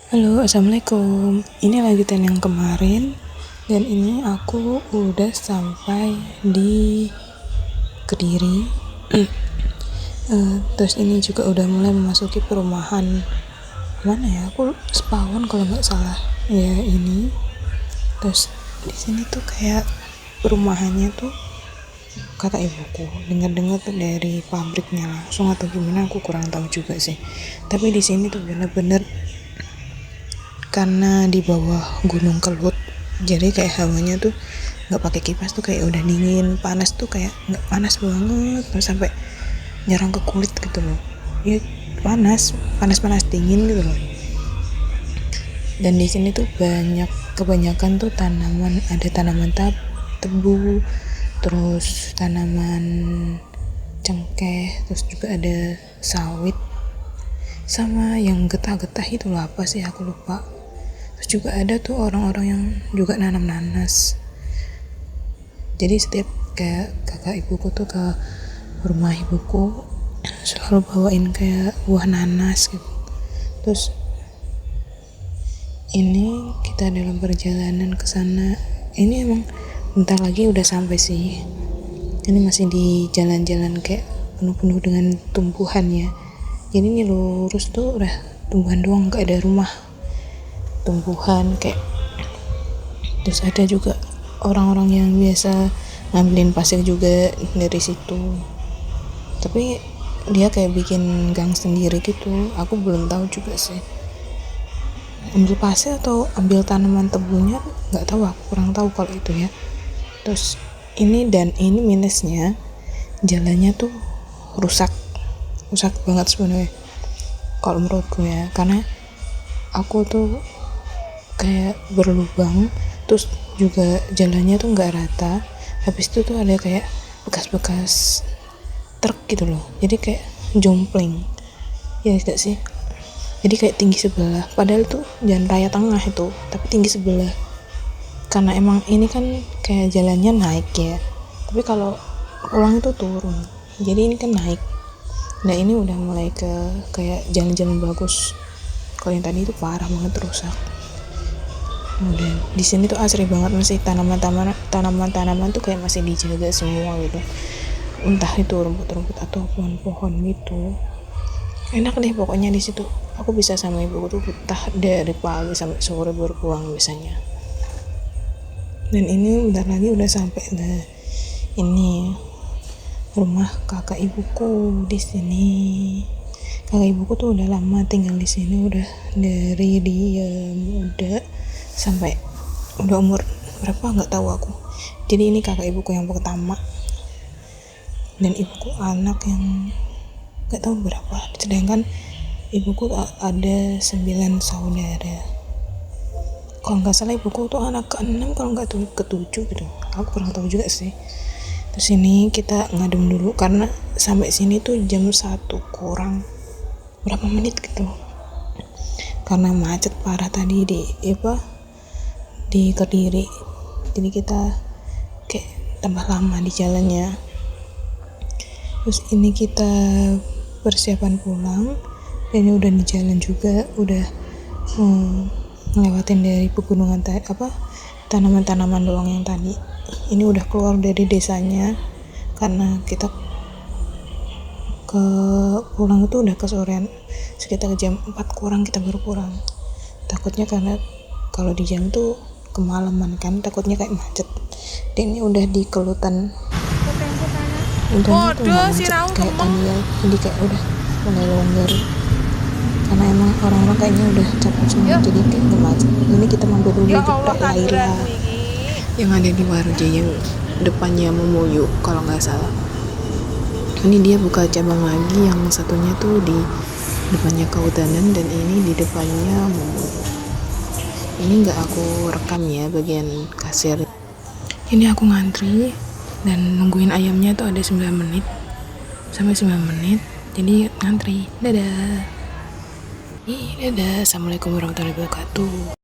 Halo, assalamualaikum. Ini lanjutan yang kemarin, dan ini aku udah sampai di Kediri. Terus ini juga udah mulai memasuki perumahan mana ya? Aku Sepawon kalau nggak salah. Ya ini. Terus di sini tuh kayak perumahannya tuh kata ibuku dengar-dengar tuh dari pabriknya langsung atau gimana aku kurang tahu juga sih. Tapi di sini tuh bener-bener karena di bawah Gunung Kelut, jadi kayak hawanya tuh nggak pakai kipas tuh kayak udah dingin, panas tuh kayak nggak panas banget terus sampai nyerang ke kulit gitu loh. Ya panas panas dingin gitu loh. Dan di sini tuh kebanyakan tuh tanaman, ada tanaman tebu, terus tanaman cengkeh, terus juga ada sawit sama yang getah-getah itu loh, apa sih aku lupa. Terus juga ada tuh orang-orang yang juga nanam nanas. Jadi setiap kayak kakak ibuku tuh ke rumah ibuku selalu bawain kayak buah nanas gitu. Terus ini kita dalam perjalanan ke sana. Ini emang bentar lagi udah sampai sih. Ini masih di jalan-jalan kayak penuh-penuh dengan tumbuhan ya. Jadi ini lurus tuh udah tumbuhan doang, nggak ada rumah. Tumbuhan kayak, terus ada juga orang-orang yang biasa ngambilin pasir juga dari situ, tapi dia kayak bikin gang sendiri gitu. Aku belum tahu juga sih, ambil pasir atau ambil tanaman tebunya nggak tahu, aku kurang tahu kalau itu ya. Terus ini minusnya jalannya tuh rusak banget sebenarnya kalau menurutku ya, karena aku tuh kayak berlubang, terus juga jalannya tuh nggak rata. Habis itu tuh ada kayak bekas-bekas truk gitu loh, jadi kayak jompling ya gak sih. Jadi kayak tinggi sebelah, padahal tuh jalan raya tengah itu, tapi tinggi sebelah. Karena emang ini kan kayak jalannya naik ya, tapi kalau pulang itu turun, jadi ini kan naik. Nah ini udah mulai ke kayak jalan-jalan bagus. Kalau yang tadi itu parah banget rusak. Udah di sini tuh asri banget, masih tanaman tuh kayak masih dijaga semua gitu. Entah itu rumput-rumput atau pohon-pohon gitu. Enak deh pokoknya di situ. Aku bisa sama ibuku tuh betah dari pagi sampai sore baru pulang biasanya. Dan ini bentar lagi udah sampai deh. Ini rumah kakak ibuku di sini. Kakak ibuku tuh udah lama tinggal di sini, udah dari dia muda sampai udah umur berapa nggak tahu aku. Jadi ini kakak ibuku yang pertama, dan ibuku anak yang nggak tahu berapa. Sedangkan ibuku ada 9 saudara. Kalau nggak salah ibuku tuh anak ke-6 kalau nggak tuh ke-7 gitu. Aku kurang tahu juga sih. Terus ini kita ngadem dulu karena sampai sini tuh jam 1 kurang berapa menit gitu. Karena macet parah tadi di Kediri. Jadi kita kayak tambah lama di jalannya. Terus ini kita persiapan pulang, dan ini udah di jalan juga, udah ngelewatin dari pegunungan tanaman-tanaman doang yang tadi. Ini udah keluar dari desanya karena kita ke pulang itu udah kesorean, sekitar jam 4 kurang kita baru pulang. Takutnya karena kalau di jalan tuh kemalaman kan, takutnya kayak macet. Dan ini udah di Kelutan, udah tuh nggak macet kayak tadi ya, jadi kayak udah mulai longgar karena emang orang-orang kayaknya udah capek semua, jadi kayak nggak macet. Ini kita mampir dulu di Pak Laila yang ada di Warujaya, depannya Momoyu kalau nggak salah. Ini dia buka cabang lagi, yang satunya tuh di depannya Kehutanan, dan ini di depannya Momoyu. Ini nggak aku rekam ya bagian kasir. Ini aku ngantri dan nungguin ayamnya tuh ada 9 menit sampai 9 menit, jadi ngantri. Dadah. Assalamualaikum warahmatullahi wabarakatuh.